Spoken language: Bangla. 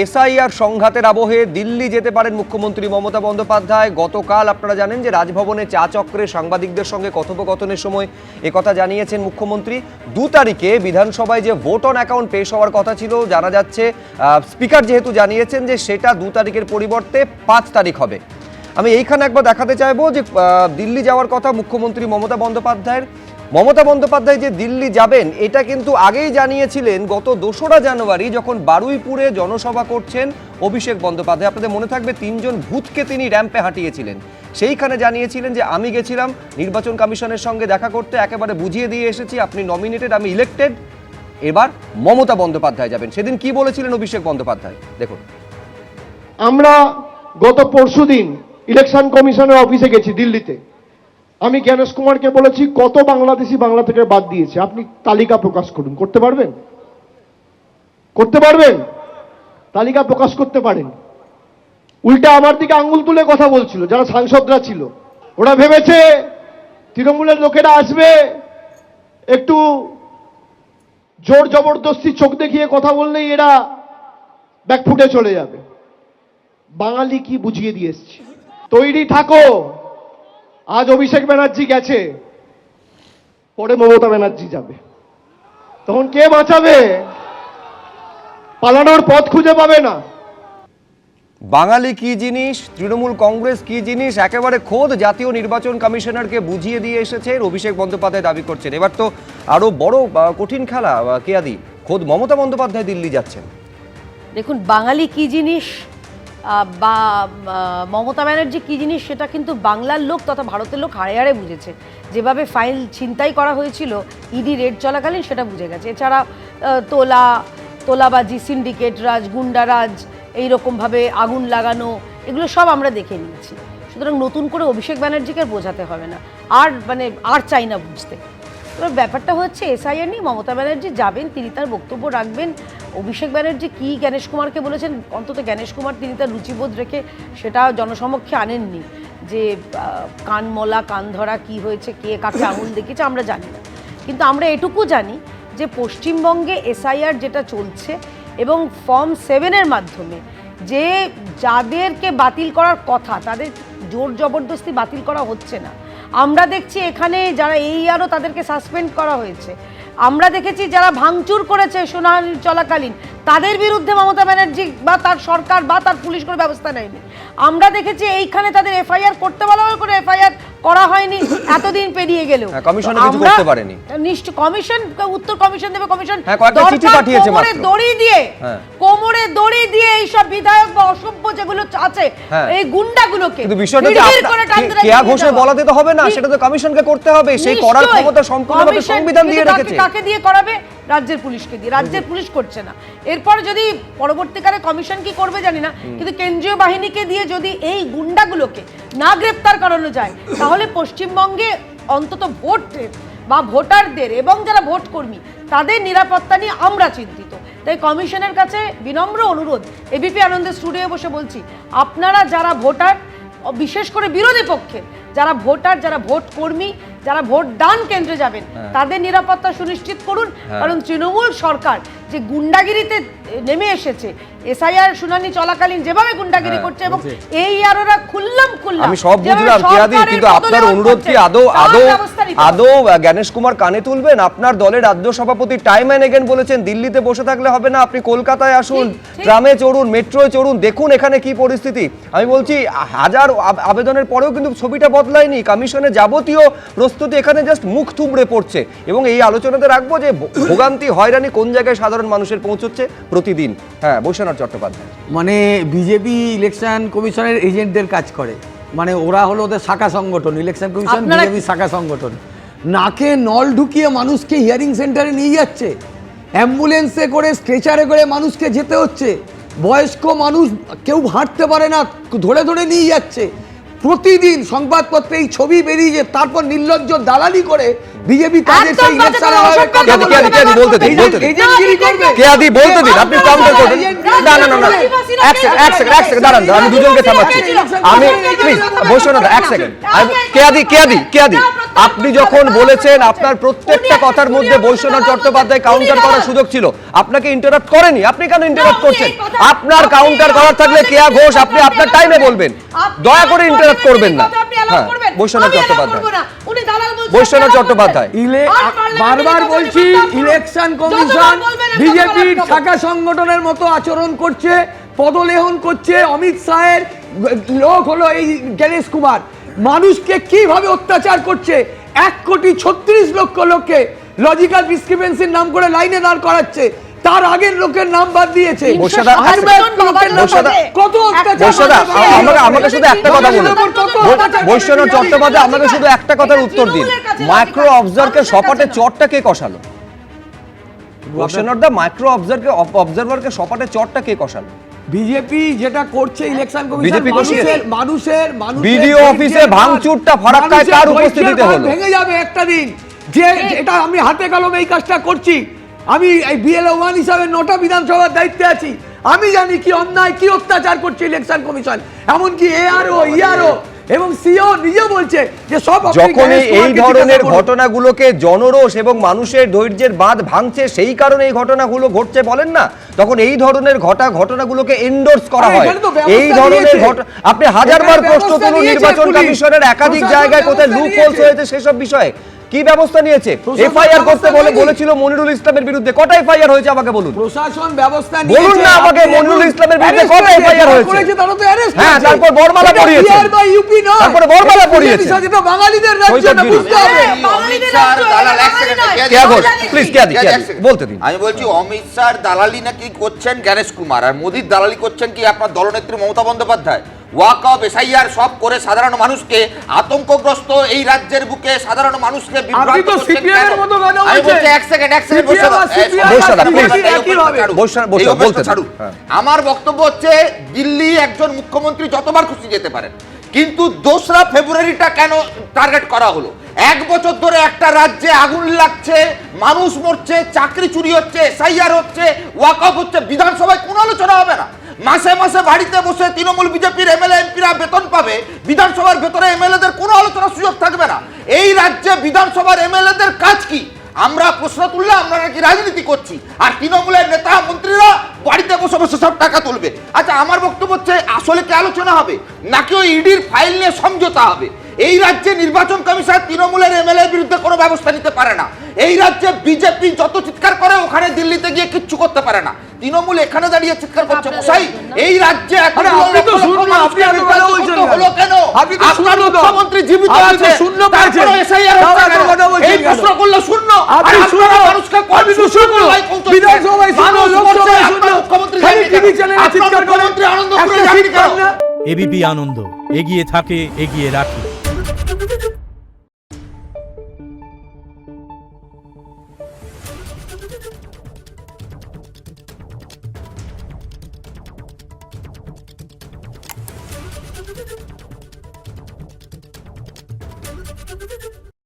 এসআইআর সংঘাতের আবহে দিল্লি যেতে পারেন মুখ্যমন্ত্রী মমতা বন্দ্যোপাধ্যায়। গতকাল আপনারা জানেন যে রাজভবনে চা চক্রে সাংবাদিকদের সঙ্গে কথোপকথনের সময় একথা জানিয়েছেন মুখ্যমন্ত্রী। 2 তারিখে বিধানসভায় যে ভোট অন অ্যাকাউন্ট পেশ হওয়ার কথা ছিল, জানা যাচ্ছে স্পিকার যেহেতু জানিয়েছেন যে সেটা 2 তারিখের পরিবর্তে 5 তারিখ হবে। আমি এইখানে একবার দেখাতে চাইবো যে দিল্লি যাওয়ার কথা মুখ্যমন্ত্রী মমতা বন্দ্যোপাধ্যায়ের। মমতা বন্দ্যোপাধ্যায় যে দিল্লি যাবেন এটা কিন্তু আগেই জানিয়েছিলেন গত 2রা জানুয়ারি, যখন বারুইপুরে জনসভা করছেন অভিষেক বন্দ্যোপাধ্যায়। আপনাদের মনে থাকবে 3 জন ভূতকে তিনি র্যাম্পে হাঁটিয়েছিলেন। সেইখানে জানিয়েছিলেন যে আমি গেছিলাম নির্বাচন কমিশনের সঙ্গে দেখা করতে, একেবারে বুঝিয়ে দিয়ে এসেছি আপনি নমিনেটেড, আমি ইলেক্টেড। এবার মমতা বন্দ্যোপাধ্যায় যাবেন। সেদিন কি বলেছিলেন অভিষেক বন্দ্যোপাধ্যায় দেখুন। আমরা গত পরশুদিন ইলেকশন কমিশনের অফিসে গেছি দিল্লিতে। আমি জ্ঞানেশ কুমারকে বলেছি কত বাংলাদেশি বাংলা থেকে বাদ দিয়েছে আপনি তালিকা প্রকাশ করুন। করতে পারবেন? করতে পারবেন? তালিকা প্রকাশ করতে পারেন। উল্টা আমার দিকে আঙ্গুল তুলে কথা বলছিল যারা সাংসদরা ছিল। ওরা ভেবেছে তৃণমূলের লোকেরা আসবে, একটু জোর জবরদস্তি চোখ দেখিয়ে কথা বললেই এরা ব্যাকফুটে চলে যাবে। বাঙালি কি বুঝিয়ে দিয়ে এসছে, তৈরি থাকো। আজ অভিষেক ব্যানার্জি গেছে, পরে মমতা ব্যানার্জি যাবে, তখন কে বাঁচাবে? পালানোর পথ খুঁজে পাবে না। বাঙালি কি জিনিস, তৃণমূল কংগ্রেস কি জিনিস, একেবারে খোদ জাতীয় নির্বাচন কমিশনারকে বুঝিয়ে দিয়ে এসেছেন অভিষেক বন্দ্যোপাধ্যায় দাবি করছেন। এবার তো আরো বড় কঠিন খেলা, কেয়াদি খোদ মমতা বন্দ্যোপাধ্যায় দিল্লি যাচ্ছেন। দেখুন, বাঙালি কি জিনিস বা মমতা ব্যানার্জি কি জিনিস সেটা কিন্তু বাংলার লোক তথা ভারতের লোক হাড়ে হাড়ে বুঝেছে। যেভাবে ফাইল ছিনতাই করা হয়েছিল ইডি রেড চলাকালীন সেটা বুঝে গেছে। এছাড়া তোলাবাজি, সিন্ডিকেট রাজ, গুন্ডারাজ, এইরকমভাবে আগুন লাগানো, এগুলো সব আমরা দেখে নিয়েছি। সুতরাং নতুন করে অভিষেক ব্যানার্জিকে বোঝাতে হবে না, আর চাই না বুঝতে। এবার ব্যাপারটা হচ্ছে এসআইআর নিয়ে মমতা ব্যানার্জি যাবেন, তিনি তার বক্তব্য রাখবেন। অভিষেক ব্যানার্জি কি জ্ঞানেশ কুমারকে বলেছেন, অন্তত জ্ঞানেশ কুমার তিনি তার রুচিবোধ রেখে সেটা জনসমক্ষে আনেননি যে কান মলা কান ধরা কী হয়েছে, কে কাকে আঙুল দেখিয়েছে আমরা জানি না। কিন্তু আমরা এটুকু জানি যে পশ্চিমবঙ্গে এসআইআর যেটা চলছে এবং ফর্ম 7-এর মাধ্যমে যে যাদেরকে বাতিল করার কথা তাদের জোর জবরদস্তি বাতিল করা হচ্ছে না। আমরা দেখছি এখানে যারা আরও তাদেরকে সাসপেন্ড করা হয়েছে। আমরা দেখেছি যারা ভাঙচুর করেছে শুনানি চলাকালীন তাদের বিরুদ্ধে মমতা ব্যানার্জি বা তার সরকার বা তার পুলিশ কোনো ব্যবস্থা নেয়নি। আমরা দেখেছি এইখানে তাদের এফআইআর করতে বলা হলো, করে এফআইআর করা হয়নি এতদিন পেরিয়ে গেলেও। কমিশন কিছু করতে পারেনি। নিশ্চয় কমিশন উত্তর কমিশন দেবে। কমিশন কোমরে দড়ি দিয়ে এইসব বিধায়ক বা অসভ্য যেগুলো আছে এই গুন্ডাগুলোকে কেয়া ঘোষের বলাতে তো হবে না, সেটা তো কমিশনকে করতে হবে। সেই করার ক্ষমতা সম্পূর্ণভাবে সংবিধান দিয়ে রেখেছে। কাকে দিয়ে করাবে? রাজ্যের পুলিশকে দিয়ে। রাজ্যের পুলিশ করছে না। এরপর যদি পরবর্তীকালে কমিশন কি করবে জানি না, কিন্তু কেন্দ্রীয় বাহিনীকে দিয়ে যদি এই গুন্ডাগুলোকে না গ্রেপ্তার করানো যায় তাহলে পশ্চিমবঙ্গে অন্তত ভোটের বা ভোটারদের এবং যারা ভোট কর্মী তাদের নিরাপত্তা নিয়ে আমরা চিন্তিত। তাই কমিশনের কাছে বিনম্র অনুরোধ, এবিপি আনন্দের স্টুডিও বসে বলছি, আপনারা যারা ভোটার, বিশেষ করে বিরোধী পক্ষের যারা ভোটার, যারা ভোট কর্মী, যারা ভোট দান কেন্দ্রে যাবেন তাদের নিরাপত্তা সুনিশ্চিত করুন। কারণ তৃণমূল সরকার যে গুন্ডাগিরিতে নেমে এসেছে, এসআইআর শুনানি চলাকালীন যেভাবে গুন্ডাগিরি করছে এবং ওরা খুললাম আমি সব বুঝলাম কেয়াদি, কিন্তু আপনার অনুরোধ কি আদৌ জ্ঞানেশ কুমার কানে তুলবেন? আপনার দলের রাজ্য সভাপতি টাইম অ্যান্ড এগেন বলেছেন দিল্লিতে বসে থাকলে হবে না, আপনি কলকাতায় আসুন, ট্রামে চড়ুন, মেট্রোয় চড়ুন, দেখুন এখানে কি পরিস্থিতি। আমি বলছি হাজার আবেদনের পরেও কিন্তু ছবিটা বদলায়নি। কমিশনের যাবতীয় প্রস্তুতি এখানে জাস্ট মুখ থুবড়ে পড়ছে। এবং এই আলোচনাতে রাখবো যে ভোগান্তি হয়রানি কোন জায়গায় সাধারণ মানুষের পৌঁছচ্ছে প্রতিদিন। হ্যাঁ, বৈশ্বনাথ চট্টোপাধ্যায়। মানে বিজেপি ইলেকশন কমিশনের এজেন্টদের কাজ করে, মানে ওরা হলো ওদের শাখা সংগঠন। ইলেকশন কমিশন বিজেপি শাখা সংগঠন। নাকে নল ঢুকিয়ে মানুষকে হিয়ারিং সেন্টারে নিয়ে যাচ্ছে, অ্যাম্বুলেন্সে করে স্ট্রেচারে করে মানুষকে যেতে হচ্ছে, বয়স্ক মানুষ কেউ হাঁটতে পারে না ধরে ধরে নিয়ে যাচ্ছে। প্রতিদিন সংবাদপত্রে এই ছবি বেরিয়ে, তারপর নির্লজ্জ দালালি করে বিজেপি তাদের একদম সেই বাজে ইলেকশনে কথা, হবে ওসব কথা কথা বলতে বলবে। হবে, বলতে দিন, এজেন্ট- বলতে দিন। এজেন্টগিরি করবে। কেয়াদি বলতে দিন, আপনি কাউন্টার করবেন। না না না না, এক সেকেন্ড দাঁড়ান, আমি দুজনকে থামাচ্ছি। আমি প্লিজ বৈশ্বনাথ এক সেকেন্ড, কেয়াদি আপনি যখন বলেছেন আপনার প্রত্যেকটা কথার মধ্যে বৈশ্বনাথ চট্টোপাধ্যায় কাউন্টার করার সুযোগ ছিল, আপনাকে ইন্টারাপ্ট করেনি, আপনি কেন ইন্টারাপ্ট করছেন? আপনার কাউন্টার করার থাকলে কেয়া ঘোষ আপনি আপনার টাইমে বলবেন, দয়া করে ইন্টারাপ্ট করবেন না। হ্যাঁ, বৈশ্বনাথ চট্টোপাধ্যায়, বৈশ্বনাথ চট্টোপাধ্যায় বারবার বলছি ইলেকশন কমিশন বিজেপির শাখা সংগঠনের মতো আচরণ করছে, পদলেহন করছে। অমিত শাহের লোক হলো এই গণেশ কুমার, মানুষকে কিভাবে অত্যাচার করছে। 1,36,00,000 লোককে লজিক্যাল ডিসক্রিপেন্সির নাম করে লাইনে দাঁড় করাচ্ছে, তার আগের লোকের নাম বাদ দিয়েছে। বৈশ্বনাথ, কত অত্যাচার বৈশ্বনাথ, করছে। আমাকে শুধু একটা কথা বলুন, বৈশ্বনাথ চট্টোপাধ্যায় আমাকে শুধু একটা কথার উত্তর দিন, মাইক্রো অবজার্ভারকে সপাটে চটটা কে কষালো? বৈশ্বনাথ দা, মাইক্রো অবজারভারকে সপাটে চটটা কে কষালো? বিজেপি যেটা করছে ইলেকশন কমিশন বিজেপি কষিয়েছে। মানুষের বিডিও অফিসে ভাঙচুরটা ফারাক্কায় কার উপস্থিতিতে হলো? ভেঙে যাবে একটা দিন, যে এটা আমি হাতে কলমে এই কাজটা করছি। আমি এই বিএলও 1 হিসাবে 9টা বিধানসভার দায়িত্বে আছি, আমি জানি কি অন্যায় কি অত্যাচার করছে ইলেকশন কমিশন। এমনকি এআরও ইআরও এবং সিও নিজে বলছে যে সব যখন এই ধরনের ঘটনাগুলোকে জনরোষ এবং মানুষের ধৈর্যের বাঁধ ভাঙছে, সেই কারণে এই ঘটনাগুলো ঘটছে বলেন না, তখন এই ধরনের ঘটনাগুলোকে এন্ডোর্স করা হয়। এই ধরনের আপনি হাজারবার প্রশ্ন তুলুন নির্বাচন কমিশনের একাধিক জায়গায় কোথায় লুপ হোলস হয়েছে সেসব বিষয়ে কি ব্যবস্থা নিয়েছে? এফআইআর করতে বলেছিল মনিরুল ইসলামের বিরুদ্ধে, কটা এফআইআর হয়েছে আমাকে বলুন। প্রশাসন ব্যবস্থা বলুন না আমাকে, মনিরুল ইসলামের বিরুদ্ধে কটা এফআইআর হয়েছে? হ্যাঁ, তারপর বরমালা পড়িয়েছে, তারপরে বরমালা পড়িয়েছে। বাঙালিদের রাজ্য না, বুঝতে হবে। প্লিজ কেয়াদি বলতে দিন। আমি বলছি অমিত শাহ দালালি নাকি করছেন গণেশ কুমার, আর মোদির দালালি করছেন কি আপনার দলনেত্রী মমতা বন্দ্যোপাধ্যায়। ওয়াকআপ এসআইআর সব করে সাধারণ মানুষকে আতঙ্কগ্রস্ত এই রাজ্যের বুকে সাধারণ মানুষকে আপনি তো সিপিএম এর মতো কথা আমি বলছেন। বলছি এক সেকেন্ড আমার বক্তব্য হচ্ছে দিল্লি একজন মুখ্যমন্ত্রী যতবার খুশি যেতে পারেন, কিন্তু 2রা ফেব্রুয়ারিটা কেন টার্গেট করা হলো? 1 বছর ধরে একটা রাজ্যে আগুন লাগছে, মানুষ মরছে, চাকরি চুরি হচ্ছে, এসআইআর হচ্ছে, ওয়াকআপ হচ্ছে, বিধানসভায় কোনো আলোচনা হবে না। মাসে মাসে বাড়িতে বসে তৃণমূল বিজেপির এমএলএ এমপিরা বেতন পাবে, বিধানসভার ভেতরে এমএলএদের কোনো আলোচনার সুযোগ থাকবে না। এই রাজ্যে বিধানসভার এমএলএদের কাজ কি? আমরা প্রশ্ন তুললে আমরা নাকি রাজনীতি করছি, আর তৃণমূলের নেতা মন্ত্রীরা বাড়িতে বসে বসে সব টাকা তুলবে। আচ্ছা, আমার বক্তব্য হচ্ছে আসলে কি আলোচনা হবে নাকি ওই ইডির ফাইল নিয়ে সমঝোতা হবে? এই রাজ্যে নির্বাচন কমিশন তৃণমূলের এমএলএ বিরুদ্ধে কোনো ব্যবস্থা নিতে পারে না। এই রাজ্যে বিজেপি যত চিৎকার করে ওখানে দিল্লিতে গিয়ে কিচ্ছু করতে পারে না। তৃণমূল এখানে দাঁড়িয়ে চিৎকার করছে মশাই, এই রাজ্যে হলো কেন? আপনার মুখ্যমন্ত্রী জীবিত আছে, তারপরে এসআইআর হচ্ছে কেন? এই প্রশ্ন করলে শূন্য, আর আপনারা মানুষকে বিধানসভায় মুখ্যমন্ত্রী আনন্দ করে যাননি কেন? এবিপি আনন্দ, এগিয়ে থাকে, এগিয়ে রাখে।